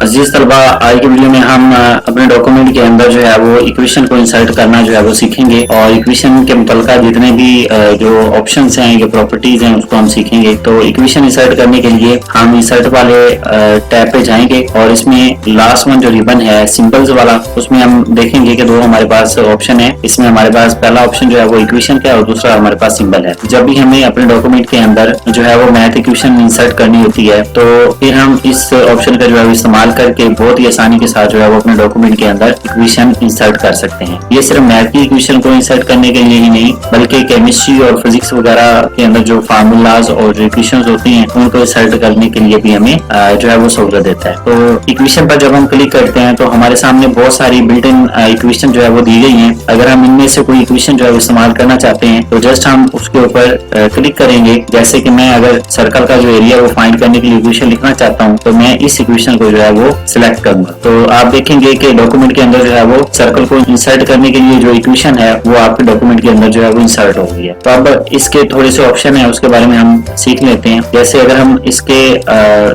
अजीज तलबा, आज की वीडियो में हम अपने डॉक्यूमेंट के अंदर जो है वो इक्वेशन को इंसर्ट करना जो है वो सीखेंगे और इक्वेशन के मुतल्लिक़ जितने भी जो ऑप्शंस हैं या प्रॉपर्टीज हैं उसको हम सीखेंगे। तो इक्वेशन इंसर्ट करने के लिए हम इंसर्ट वाले टैब पे जाएंगे और इसमें लास्ट वन जो रिबन है सिंबल्स वाला, उसमें हम देखेंगे कि दो हमारे पास ऑप्शन है। इसमें हमारे पास पहला ऑप्शन जो है वो इक्वेशन का है और दूसरा हमारे पास सिंबल है। जब भी हमें अपने डॉक्यूमेंट के अंदर जो है वो मैथ इक्वेशन इंसर्ट करनी होती है तो फिर हम इस ऑप्शन का जो है इस्तेमाल करके बहुत ही आसानी के साथ जो है वो अपने डॉक्यूमेंट के अंदर इक्वेशन इंसर्ट कर सकते हैं। ये सिर्फ मैथ की इक्वेशन को इंसर्ट करने के लिए ही नहीं बल्कि केमिस्ट्री और फिजिक्स वगैरह के अंदर जो फार्मूलाज और इक्वेशन होती हैं उनको इंसर्ट करने के लिए भी हमें जो है वो सहूलत देता है। तो इक्वेशन पर जब हम क्लिक करते हैं तो हमारे सामने बहुत सारी बिल्ट इन इक्वेशन जो है वो दी गई है। अगर हम इनमें से कोई इक्वेशन जो है इस्तेमाल करना चाहते हैं तो जस्ट हम उसके ऊपर क्लिक करेंगे। जैसे कि मैं अगर सर्कल का जो एरिया वो फाइंड करने के लिए इक्वेशन लिखना चाहता हूँ तो मैं इस इक्वेशन को जो है वो सिलेक्ट करूंगा। तो आप देखेंगे कि डॉक्यूमेंट के अंदर जो है वो सर्कल को इंसर्ट करने के लिए जो इक्वेशन है वो आपके डॉक्यूमेंट के अंदर जो है वो इंसर्ट हो गई है। तो अब इसके थोड़े से ऑप्शन है उसके बारे में हम सीख लेते हैं। जैसे अगर हम इसके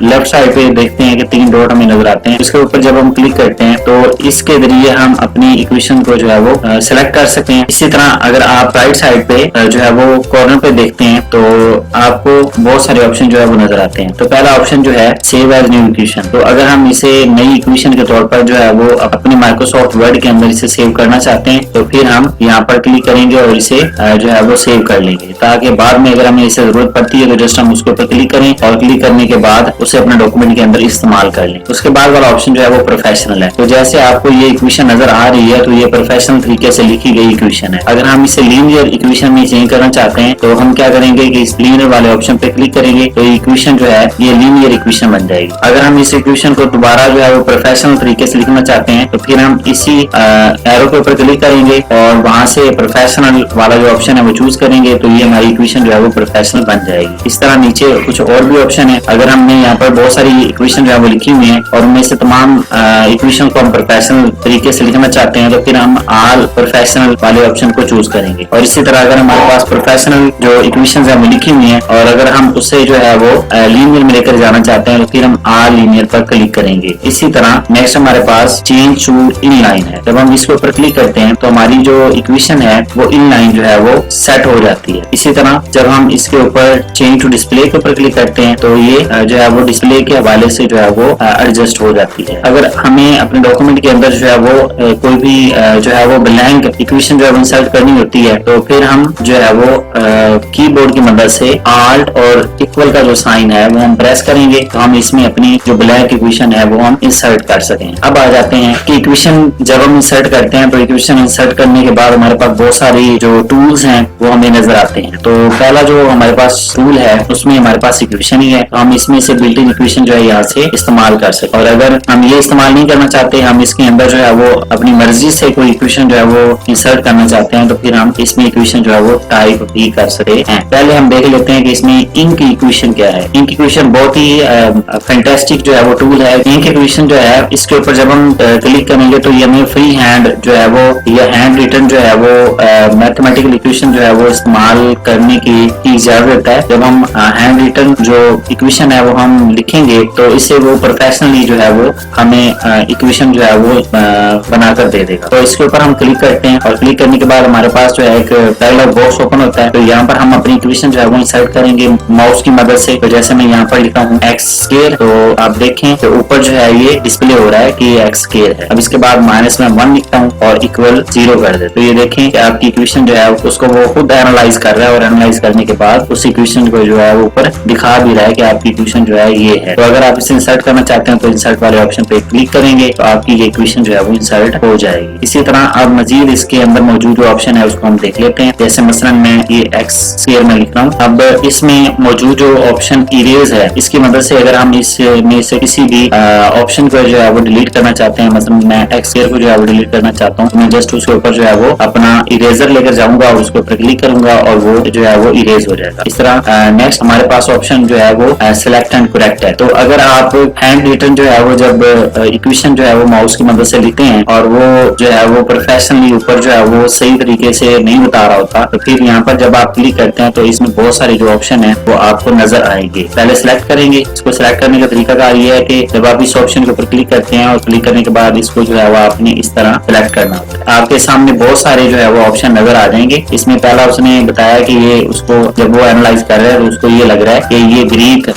लेफ्ट साइड पे देखते हैं कि 3 डॉट हमें नजर आते हैं, इसके ऊपर जब हम क्लिक करते हैं तो इसके जरिए हम अपनी इक्वेशन को जो है वो सिलेक्ट कर सकते हैं। इसी तरह अगर आप राइट साइड पे जो है वो कॉर्नर पे देखते हैं तो आपको बहुत सारे ऑप्शन जो है वो नजर आते हैं। तो पहला ऑप्शन जो है सेव एज न्यू इक्वेशन। तो अगर हम इसे नई इक्वेशन के तौर पर जो है वो अपने माइक्रोसॉफ्ट वर्ड के अंदर इसे सेव करना चाहते हैं तो फिर हम यहाँ पर क्लिक करेंगे और इसे जो है वो सेव कर लेंगे, ताकि बाद में अगर हमें इसे जरूरत पड़ती है तो जस्ट हम उसके ऊपर क्लिक करें और क्लिक करने के बाद उसे अपने डॉक्यूमेंट के अंदर इस्तेमाल कर लें। उसके बाद वाला ऑप्शन जो है वो प्रोफेशनल है। तो जैसे आपको ये इक्वेशन नजर आ रही है तो ये प्रोफेशनल तरीके से लिखी गई इक्वेशन है। अगर हम इसे लीनियर इक्वेशन में चेंज करना चाहते हैं तो हम क्या करेंगे कि इस लीनियर वाले ऑप्शन पे क्लिक करेंगे तो इक्वेशन जो है ये लीनियर इक्वेशन बन जाएगी। अगर हम इस इक्वेशन को दोबारा जो है वो प्रोफेशनल तरीके से लिखना चाहते हैं तो फिर हम इसी एरो के ऊपर क्लिक करेंगे और वहां से प्रोफेशनल वाला जो ऑप्शन है वो चूज करेंगे तो ये हमारी इक्वेशन जो है वो प्रोफेशनल बन जाएगी। इस तरह नीचे कुछ और भी ऑप्शन है। अगर हमने यहाँ पर बहुत सारी इक्वेशन जो है वो लिखी हुई है और उनमें से तमाम इक्वेशन को हम प्रोफेशनल तरीके से लिखना चाहते हैं तो फिर हम ऑल प्रोफेशनल वाले ऑप्शन को चूज करेंगे। और इसी तरह अगर हमारे पास प्रोफेशनल जो इक्वेशन है वो लिखी हुई है और अगर हम उससे जो है वो लीनियर में लेकर जाना चाहते हैं तो फिर हम ऑल लीनियर पर क्लिक करेंगे। इसी तरह नेक्स्ट हमारे पास चेंज टू इन लाइन है। जब हम इसके ऊपर क्लिक करते हैं तो हमारी जो इक्वेशन है वो इन लाइन जो है वो सेट हो जाती है। इसी तरह जब हम इसके ऊपर चेंज टू डिस्प्ले के ऊपर क्लिक करते हैं तो ये जो है वो डिस्प्ले के हवाले से जो है वो एडजस्ट हो जाती है। अगर हमें अपने डॉक्यूमेंट के अंदर जो है वो कोई भी जो है वो ब्लैंक इक्वेशन जो है इंसर्ट करनी होती है तो फिर हम जो है वो कीबोर्ड की मदद से आल्ट और इक्वल का जो साइन है वो हम प्रेस करेंगे तो हम इसमें अपनी जो ब्लैंक इक्वेशन है वो हम इंसर्ट कर सकें। अब आ जाते हैं कि इक्वेशन जब हम इंसर्ट करते हैं तो इक्वेशन इंसर्ट करने के बाद हमारे पास बहुत सारी जो टूल्स हैं वो हमें नजर आते हैं। तो पहला जो हमारे पास टूल है उसमें हमारे पास इक्वेशन ही है, तो हम इसमें से बिल्ट इन इक्वेशन जो है यहाँ से इस्तेमाल कर सकते हैं। और अगर हम ये इस्तेमाल नहीं करना चाहते, हम इसके अंदर जो है वो अपनी मर्जी से कोई इक्वेशन जो है वो इंसर्ट करना चाहते हैं तो फिर हम इसमें इक्वेशन जो है वो टाइप भी कर सकते हैं। पहले हम देख लेते हैं कि इसमें इंक इक्वेशन क्या है। इंक इक्वेशन बहुत ही फैंटास्टिक जो है वो टूल है। इंक इक्वेशन जो है इसके ऊपर जब हम क्लिक करेंगे तो ये हमें फ्री हैंड जो है वो या हैंड रिटन जो है वो मैथमेटिकल इक्वेशन जो है वो इस्तेमाल करने की इजाजत देता है। जब हम हैंड रिटन जो इक्वेशन है वो हम लिखेंगे तो इससे वो प्रोफेशनली जो है वो हमें इक्वेशन जो है वो बनाकर दे देगा। तो इसके ऊपर हम क्लिक करते हैं और क्लिक करने के बाद हमारे पास जो है एक डायलॉग बॉक्स ओपन होता है। तो यहाँ पर हम अपनी इक्वेशन जो है वो इंसर्ट करेंगे माउस की मदद से। तो जैसे मैं यहाँ पर लिखता हूँ एक्स स्क्वायर, तो आप देखें तो ऊपर जो है ये डिस्प्ले हो रहा है कि ये एक्स स्क्वायर है। अब इसके बाद माइनस में 1 लिखता हूँ और इक्वल 0 कर दे। तो ये देखें कि आपकी इक्वेशन जो है उसको वो खुद एनालाइज कर रहा है और एनालाइज करने के बाद उस इक्वेशन को जो है वो ऊपर दिखा भी रहा है कि आपकी इक्वेशन जो है ये है। तो अगर आप इसे इंसर्ट करना चाहते हैं तो इंसर्ट वाले ऑप्शन पे क्लिक करेंगे तो आपकी ये इक्वेशन जो है वो इंसर्ट हो जाएगी। इसी तरह अब मजीद इसके अंदर मौजूद जो ऑप्शन है उसको हम देख लेते हैं। जैसे मसलन मैं ये एक्स स्क्वायर में लिख रहा हूँ। अब इसमें मौजूद जो ऑप्शन इरेज है इसकी मदद से अगर हम इसमें से किसी भी ऑप्शन को जो है वो डिलीट करना चाहते हैं, मतलब मैं एक्स स्क्वायर को जो है वो डिलीट करना चाहता हूँ, मैं जस्ट उसके ऊपर जो है वो अपना इरेजर लेकर जाऊंगा और उसके ऊपर क्लिक करूंगा और वो जो है वो इरेज हो जाएगा। इस तरह नेक्स्ट हमारे पास ऑप्शन जो है वो सिलेक्ट एंड करेक्ट है। तो अगर आप हैंड रिटन जो है वो जब इक्वेशन जो है वो माउस की मदद से लिखते हैं और वो जो है वो प्रोफेशनली ऊपर जो है वो सही तरीके से नहीं बता रहा होता तो फिर यहाँ पर जब आप क्लिक करते हैं तो इसमें बहुत सारे जो ऑप्शन है वो आपको आपको नजर आएंगे। पहले सिलेक्ट करेंगे। इसको सिलेक्ट करने का तरीका ये है कि जब आप इस ऑप्शन के ऊपर क्लिक करते हैं और क्लिक करने के बाद इसको जो है वो आपने इस तरह सिलेक्ट करना होता है। आपके सामने बहुत सारे जो है वो ऑप्शन नजर आ जाएंगे। इसमें पहला उसने बताया कि ये उसको जब वो एनालाइज कर रहा है तो उसको ये लग रहा है कि ये ग्रीक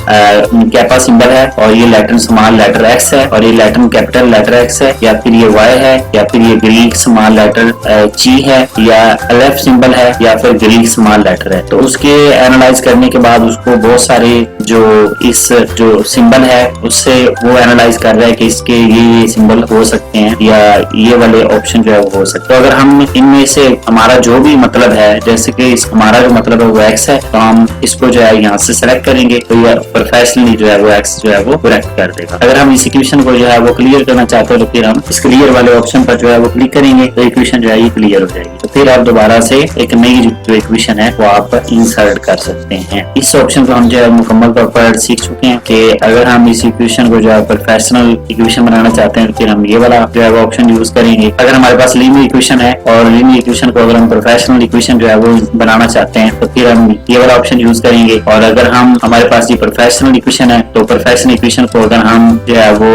कैपा सिंबल है और ये लैटिन स्मॉल लेटर एक्स है और ये लैटिन कैपिटल लेटर एक्स है, या फिर ये वाई है, या फिर ये ग्रीक स्मॉल लेटर जी है, या एलएफ सिंबल है, या फिर ग्रीक स्मॉल लेटर है। तो उसके एनालाइज करने के बाद उसको बहुत सारे जो इस जो सिंबल है उससे वो एनालाइज कर रहा है कि इसके ये सिंबल हो सकते हैं या ये वाले ऑप्शन जो है वो हो सकते हैं। तो अगर हम इनमें से हमारा जो भी मतलब है, जैसे कि हमारा जो मतलब है वो एक्स है, तो हम इसको जो है यहाँ से सेलेक्ट करेंगे तो ये प्रोफेशनली जो है वो एक्स जो है वो करेक्ट कर देगा। अगर हम इस इक्वेशन को जो है वो क्लियर करना चाहते हैं तो फिर हम इस क्लियर वाले ऑप्शन पर जो है वो क्लिक करेंगे तो इक्वेशन जो है ये क्लियर हो जाएगी। तो फिर आप दोबारा से एक नई जो इक्वेशन है वो आप इंसर्ट कर सकते हैं। इस ऑप्शन को हम जो है मुकम्मल तौर पर सीख चुके हैं कि अगर हम इस इक्वेशन को जो है प्रोफेशनल इक्वेशन बनाना चाहते हैं तो फिर हम ये वाला जो है वो ऑप्शन यूज करेंगे। अगर हमारे पास लीनियर इक्वेशन है और लीनियर इक्वेशन को अगर हम प्रोफेशनल इक्वेशन जो है वो बनाना चाहते हैं तो फिर हम ये वाला ऑप्शन यूज करेंगे। और अगर हम हमारे पास ये प्रोफेशनल इक्वेशन है तो प्रोफेशनल इक्वेशन को अगर हम जो है वो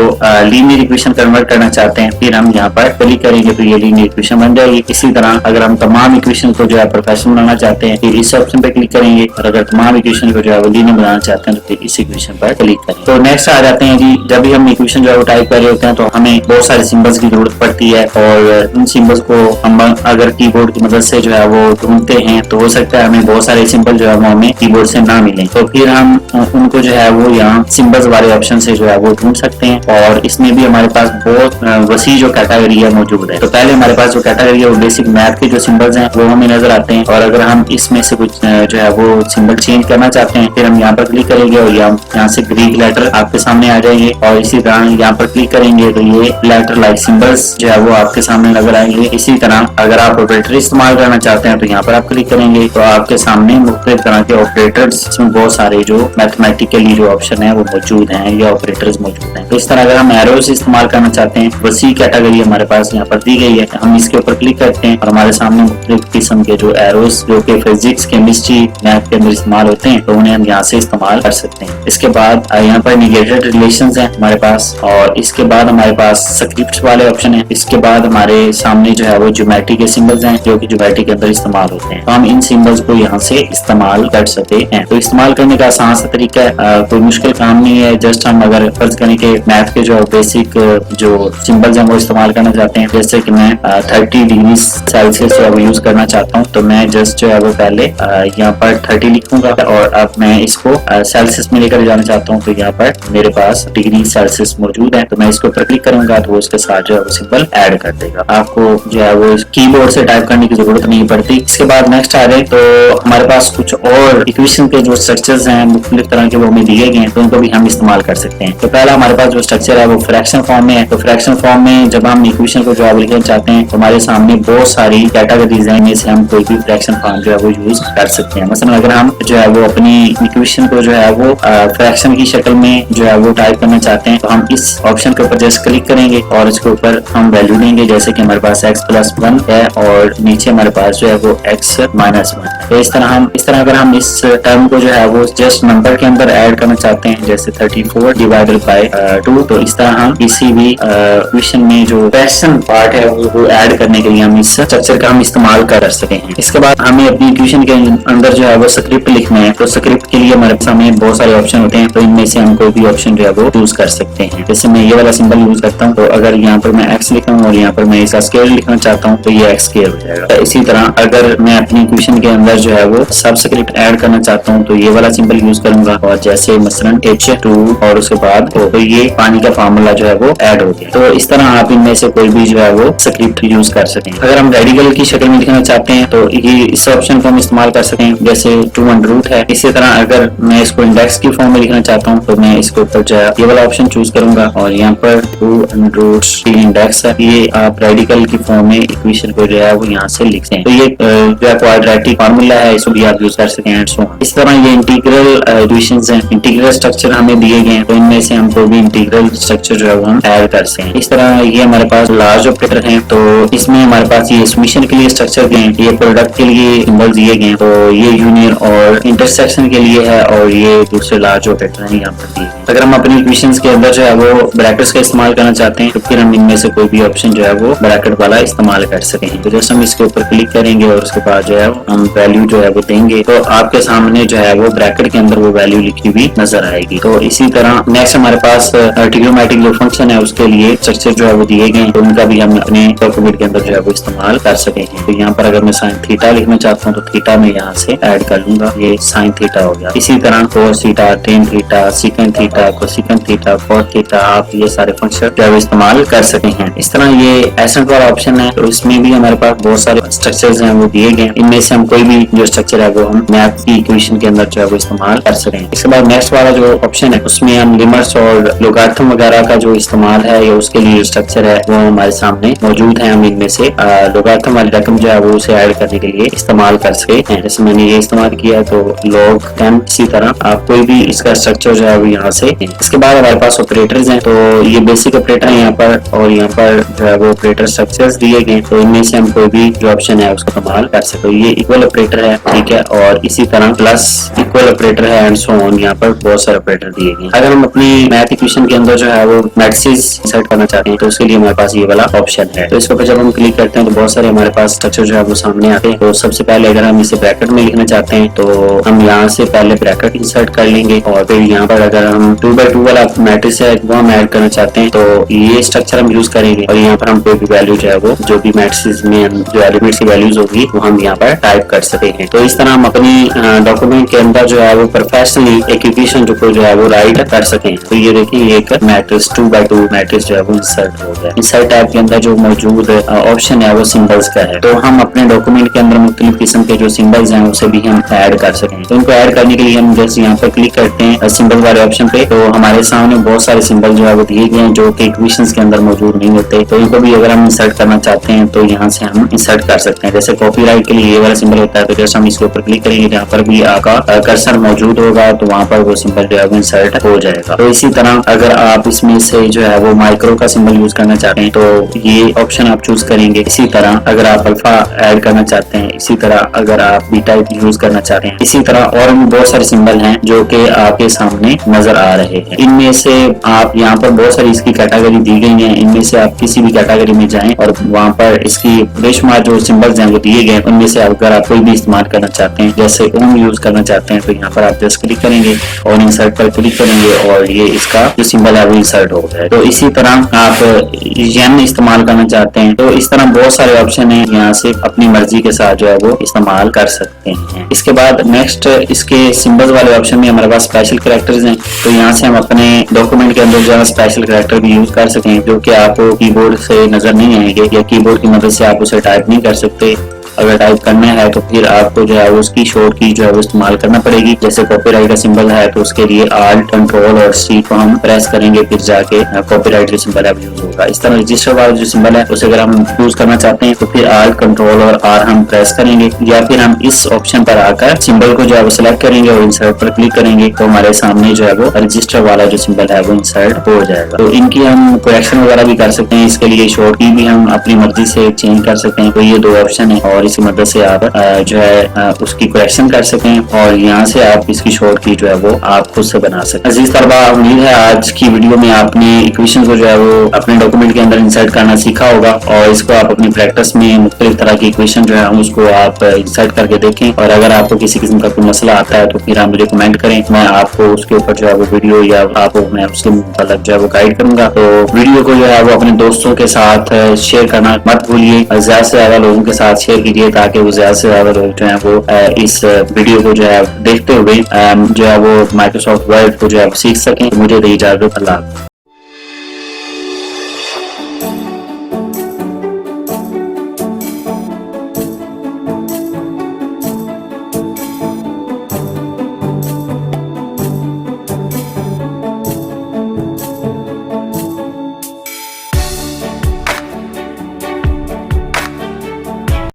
लीनियर इक्वेशन कन्वर्ट करना चाहते हैं फिर हम यहाँ पर क्लिक करेंगे तो ये लीनियर इक्वेशन बन जाएगी। इसी तरह अगर हम तमाम इक्वेशन को जो है प्रोफेशनल बनाना चाहते हैं फिर इस ऑप्शन पर क्लिक करेंगे और अगर तमाम इक्वेशन को जो है वो लीनियर बनाना चाहते हैं तो फिर इस इक्वेशन पर क्लिक करेंगे। तो नेक्स्ट आ जाते हैं जी, जब भी हम इक्वेशन जो है वो टाइप कर रहे होते हैं तो हमें बहुत सारे सिंबल्स की जरूरत पड़ती है और उन सिंबल्स को हम अगर कीबोर्ड की मदद से जो है वो ढूंढते हैं तो हो सकता है हमें बहुत सारे सिंबल जो है वो हमें कीबोर्ड से ना मिले, तो फिर हम उनको जो है वो यहाँ सिंबल्स वाले ऑप्शन से जो है वो ढूंढ सकते हैं। और इसमें भी हमारे पास बहुत वसी जो कैटेगरी है मौजूद है। तो पहले हमारे पास जो कैटेगरी है वो बेसिक मैथ के जो सिंबल्स हैं वो हमें नजर आते हैं और अगर हम इसमें से कुछ जो है वो सिंबल चेंज करना चाहते हैं फिर हम यहाँ पर क्लिक करेंगे और यहाँ से ग्रीक लेटर आपके सामने आ जाएंगे और इसी तरह यहाँ पर क्लिक करेंगे तो ये लेटर लाइक सिंबल्स जो है वो आपके सामने नजर आएंगे। इसी तरह अगर आप ऑपरेटर इस्तेमाल करना चाहते हैं तो यहाँ पर आप क्लिक करेंगे तो आपके सामने मुख्तलिफ तरह के ऑपरेटर्स, इसमें बहुत सारे जो मैथमेटिकली जो ऑप्शन है वो मौजूद हैं या ऑपरेटर्स मौजूद हैं। तो इस तरह अगर हम एरोस इस्तेमाल करना चाहते हैं वसी कैटेगरी हमारे पास यहाँ पर दी गई है, हम इसके ऊपर क्लिक करते हैं और हमारे सामने मुख्तलिफ किस्म के जो एरोस जो कि फिजिक्स, केमिस्ट्री, मैथ के अंदर इस्तेमाल होते हैं तो उन्हें हम यहाँ से इस्तेमाल कर सकते हैं। इसके बाद यहाँ पर निगेटेड रिलेशंस हैं हमारे पास और इसके बाद हमारे पास स्क्रिप्ट वाले ऑप्शन है। इसके बाद हमारे सामने जो है वो ज्योमेट्री के सिंबल्स हैं जो कि ज्योमेट्री के अंदर इस्तेमाल होते हैं, तो हम इन सिंबल्स को यहाँ से इस्तेमाल कर सकते हैं। तो इस्तेमाल करने का आसान सा तरीका है, कोई मुश्किल काम नहीं है। जस्ट हम अगर फर्ज करें कि मैथ के जो बेसिक जो सिंबल्स हैं वो इस्तेमाल करना चाहते हैं, जैसे कि मैं 30 डिग्री सेल्सियस जो है यूज करना चाहता हूँ तो मैं जस्ट जो है वो पहले यहाँ पर 30 लिखूंगा और अब मैं इसको सेल्सियस में लेकर जाना चाहता हूँ तो यहाँ पर मेरे पास डिग्री सेल्सियस मौजूद है तो मैं इसके ऊपर क्लिक करूंगा तो वो उसके साथ जो है वो सिंबल ऐड कर देगा। आपको जो है वो कीबोर्ड से टाइप करने की जरूरत नहीं पड़ती। इसके बाद नेक्स्ट आ रहे तो हमारे पास कुछ और इक्वेशन के जो स्ट्रक्चर्स हैं मुख्तलिफ तरह के वो हमें दिए गए हैं तो उनको भी हम इस्तेमाल कर सकते हैं। तो पहला हमारे पास जो स्ट्रक्चर है वो फ्रैक्शन फॉर्म में है। तो फ्रैक्शन फॉर्म में जब हम इक्वेशन को जो है लिखना चाहते हैं तो हमारे सामने बहुत सारी कैटेगरीज हैं, इनमें से हम कोई भी फ्रैक्शन फॉर्म जो है वो यूज कर सकते हैं। मसलन अगर हम जो है वो अपनी इक्वेशन को जो है वो फ्रैक्शन की शक्ल में जो है वो टाइप करना चाहते हैं तो हम इस ऑप्शन के ऊपर जस्ट क्लिक करेंगे और इसके ऊपर हम वैल्यू देंगे, जैसे कि हमारे पास x+1 है और नीचे हमारे पास जो है वो x-1 है। तो इस तरह अगर हम इस टर्म को जो है वो जस्ट नंबर के अंदर ऐड करना चाहते हैं जैसे 34 डिवाइडेड बाय 2 तो इस तरह हम किसी भी इक्वेशन में जो फ्रैक्शन पार्ट है वो ऐड करने के लिए हम इस स्ट्रक्चर का हम इस्तेमाल कर सकते हैं। इसके बाद हमें अपनी इक्वेशन के अंदर जो है वो स्क्रिप्ट लिखना है तो स्क्रिप्ट के लिए हमारे सामने बहुत सारे ऑप्शन होते हैं तो इनमें से हम कोई भी ऑप्शन जो है वो यूज कर सकते हैं। जैसे मैं ये वाला सिंबल यूज करता हूँ तो अगर यहाँ पर मैं x लिखा हूँ और यहाँ पर मैं इसका स्केल लिखना चाहता हूँ तो ये x स्केल हो जाएगा। तो इसी तरह अगर मैं अपनी इक्वेशन के अंदर जो है वो सब स्क्रिप्ट ऐड करना चाहता हूँ तो ये वाला सिंबल यूज करूंगा और जैसे मसलन H2 और उसके बाद तो ये पानी का फार्मूला जो है वो ऐड हो गया। तो इस तरह आप इनमें से कोई भी जो है वो स्क्रिप्ट यूज कर सकते हैं। अगर हम रेडिकल की शक्ल में लिखना चाहते हैं तो ये इस ऑप्शन को हम इस्तेमाल कर सकते हैं, जैसे 2 है। इसी तरह अगर मैं इसको इंडेक्स की फॉर्म में लिखना चाहता हूँ तो मैं इसके ऊपर जो है ये वाला ऑप्शन चूज करूंगा और यहाँ पर 2 इंडेक्स है, ये आप रेडिकल की फॉर्म में इक्वेशन को जो है वो यहाँ से लिखते हैं। तो ये जो है क्वाड्रेटिक फार्मूला है, इसको भी आप यूज कर सकते हैं। इस तरह ये इंटीग्रल इक्वेशंस हैं, इंटीग्रल स्ट्रक्चर हमें दिए गए हैं तो इनमें से हम कोई भी इंटीग्रल स्ट्रक्चर जो है वो हम ऐड कर सकते हैं। इस तरह ये हमारे पास लार्ज ऑपरेटर हैं तो इसमें हमारे पास ये समेशन के लिए स्ट्रक्चर दिए हैं, ये प्रोडक्ट के लिए सिंबल दिए गए हैं, तो ये यूनियन और इंटरसेक्शन के लिए है और ये ये दूसरे लार्ज ऑपरेटर हैं यहाँ पर दिए गए। अगर हम अपनी इक्वेशंस के अंदर जो है वो ब्रैकेट्स का इस्तेमाल करना चाहते हैं तो फिर हम इनमें से कोई भी ऑप्शन जो है वो ब्रैकेट वाला इस्तेमाल कर सकें। तो जैसे हम इसके ऊपर क्लिक करेंगे और उसके बाद जो है हम वैल्यू जो है वो देंगे तो आपके सामने जो है वो ब्रैकेट के अंदर वो वैल्यू लिखी हुई नजर आएगी। तो इसी तरह नेक्स्ट हमारे पास ट्रिग्नोमेट्रिक जो फंक्शन है उसके लिए स्ट्रक्चर जो है वो दिए गए, तो उनका भी हम अपने डॉक्यूमेंट के अंदर जो है वो इस्तेमाल कर सके हैं। तो यहाँ पर अगर मैं साइन थीटा लिखना चाहता हूँ तो थीटा में यहाँ से ऐड कर लूंगा, ये साइन थीटा हो गया। इसी तरह cos theta, tan theta, secant theta, cosecant theta, cot theta, आप ये सारे फंक्शन जो है इस्तेमाल कर सकते हैं। इस तरह ये एसेंट वाला ऑप्शन है, तो इसमें भी हमारे पास बहुत सारे स्ट्रक्चर्स हैं वो दिए गए, इनमें से हम कोई भी जो स्ट्रक्चर है वो हम मैथ की इक्वेशन के अंदर जो है वो इस्तेमाल कर सकते हैं। इसके बाद नेक्स्ट वाला जो ऑप्शन है उसमें हम लिमिट्स और लोगारिथम वगैरह का जो इस्तेमाल है या उसके लिए स्ट्रक्चर है वो हमारे सामने मौजूद है। हम इनमें से लोगारिथम वाली रकम जो है वो उसे ऐड करने के लिए इस्तेमाल कर सकते हैं। जैसे मैंने ये इस्तेमाल किया है तो log 10, इसी तरह आप कोई भी इसका स्ट्रक्चर जो है वो यहाँ से। इसके बाद हमारे पास ऑपरेटर्स हैं, तो ये बेसिक ऑपरेटर है यहाँ पर, और यहाँ पर जो है वो ऑपरेटर स्ट्रक्चर्स दिए गए, तो इनमें से हम कोई भी जो ऑप्शन है उसका इस्तेमाल कर सकते हो। ये इक्वल ऑपरेटर है, ठीक है, और इसी तरह प्लस इक्वल ऑपरेटर है एंड सो ऑन। यहाँ पर बहुत सारे ऑपरेटर दिए गए। अगर हम अपनी मैथ इक्वेशन के अंदर जो है वो मैट्रिसेस सेट करना चाहते हैं तो उसके लिए हमारे पास ये वाला ऑप्शन है। तो इसके ऊपर जब हम क्लिक करते हैं तो बहुत सारे हमारे पास स्ट्रक्चर जो है वो सामने आते हैं। तो सबसे पहले अगर हम इसे ब्रैकेट में लिखना चाहते हैं तो हम यहाँ से पहले ब्रैकेट इंसर्ट कर लेंगे, और फिर यहाँ पर अगर हम 2x2 वाला मैट्रिक्स है वो हम ऐड करना चाहते हैं तो ये स्ट्रक्चर हम यूज करेंगे, और यहाँ पर हम कोई भी वैल्यू जो है वो जो भी मैट्रिक्स में जो एलिमेंट्स की वैल्यूज होगी वो हम यहाँ पर टाइप कर सकते हैं। तो इस तरह हम अपनी डॉक्यूमेंट के अंदर जो है वो प्रोफेशनली एक इक्वेशन जो है वो राइट कर सकें। तो ये देखिए एक मैट्रिक्स 2x2 मैट्रिक्स जो है वो इंसर्ट हो गया। इंसर्ट टैब के अंदर जो मौजूद ऑप्शन है वो सिंबल्स का है, तो हम अपने डॉक्यूमेंट के अंदर मुख्तलिफ किस्म के जो सिंबल्स हैं उसे भी हम ऐड कर सकें। तो इनको ऐड करने के लिए हम जैसे यहाँ पर क्लिक करते हैं सिंबल वाले ऑप्शन पे, तो हमारे सामने बहुत सारे सिंबल जो है वो दिए गए हैं जो कि इक्वेशंस के अंदर मौजूद नहीं होते। तो इनको भी अगर हम इंसर्ट करना चाहते हैं तो यहाँ से हम इंसर्ट कर सकते हैं। जैसे कॉपीराइट के लिए ये वाला सिंबल होता है, तो जैसे हम इसके ऊपर क्लिक करेंगे जहाँ पर भी आपका कर्सर मौजूद होगा तो वहाँ पर वो सिंबल जो है वो इंसर्ट हो जाएगा। तो इसी तरह अगर आप इसमें से जो है वो माइक्रो का सिंबल यूज करना चाहते हैं तो ये ऑप्शन आप चूज करेंगे। इसी तरह अगर आप अल्फा ऐड करना चाहते हैं, इसी तरह अगर आप बीटा यूज करना चाहते हैं, इसी तरह और भी बहुत सारे सिंबल हैं जो कि आपके सामने नजर आ रहे हैं। इनमें से आप यहाँ पर बहुत सारी इसकी कैटेगरी दी गई है, इनमें से आप किसी भी कैटेगरी में जाएं और वहाँ पर इसकी बेशुमार जो सिंबल्स हैं वो दिए गए, उनमें से अगर आप कोई भी इस्तेमाल करना चाहते हैं, जैसे ओम यूज करना चाहते हैं तो यहाँ पर आप जस्ट क्लिक करेंगे और इंसर्ट पर क्लिक करेंगे और ये इसका जो सिंबल है वो इंसर्ट हो गया है। तो इसी तरह आप येन इस्तेमाल करना चाहते हैं तो इस तरह बहुत सारे ऑप्शन है, यहाँ से अपनी मर्जी के साथ जो है वो इस्तेमाल कर सकते हैं। इसके बाद नेक्स्ट इसके सिंबल्स वाले ऑप्शन में हमारे पास स्पेशल कैरेक्टर्स हैं, तो यहाँ से हम अपने डॉक्यूमेंट के अंदर जो है स्पेशल कैरेक्टर भी यूज कर सकते हैं जो कि आपको कीबोर्ड से नजर नहीं आएंगे या कीबोर्ड की मदद से आप उसे टाइप नहीं कर सकते। अगर टाइप करना है तो फिर आपको जो है उसकी शॉर्ट की जो है वो इस्तेमाल करना पड़ेगी। जैसे कॉपीराइट का सिंबल है तो उसके लिए Alt, Control और C को हम प्रेस करेंगे, फिर जाके कॉपीराइट जो सिंबल है यूज होगा। इस तरह रजिस्टर वाला जो सिंबल है उसे अगर हम यूज करना चाहते हैं तो फिर Alt, Control और R हम प्रेस करेंगे, या फिर हम इस ऑप्शन पर आकर सिंबल को जो है वो सिलेक्ट करेंगे और इंसर्ट पर क्लिक करेंगे तो हमारे सामने जो है वो रजिस्टर वाला जो सिंबल है वो इंसर्ट हो जाएगा। तो इनकी हम करेक्शन वगैरह भी कर सकते हैं, इसके लिए शॉर्ट की भी हम अपनी मर्जी से चेंज कर सकते हैं। तो ये दो ऑप्शन है और इसी मदद से आप जो है उसकी करेक्शन कर सकें और यहाँ से आप इसकी शॉर्ट की जो है वो आप खुद से बना सकते हैं। अजीज तलबा, उम्मीद है आज की वीडियो में आपने इक्वेशन को जो है वो अपने डॉक्यूमेंट के अंदर इंसर्ट करना सीखा होगा और इसको आप अपनी प्रैक्टिस में मुख्तलिफ तरह की इक्वेशन जो है उसको आप इंसर्ट करके देखें। और अगर आपको किसी किस्म का कोई मसला आता है तो फिर आप मुझे कमेंट करें, मैं आपको उसके ऊपर जो है वो वीडियो या आपको मैं उसके मुताबिक जो है वो गाइड करूंगा। तो वीडियो को जो है वो अपने दोस्तों के साथ शेयर करना मत भूलिए, ज्यादा से ज्यादा लोगों के साथ शेयर कीजिए ताकि वो ज्यादा से ज्यादा लोग जो है वो इस वीडियो को जो है देखते हुए जो है वो माइक्रोसॉफ्ट वर्ड को जो है सीख सकें। मुझे दी इजाजत, अल्लाह।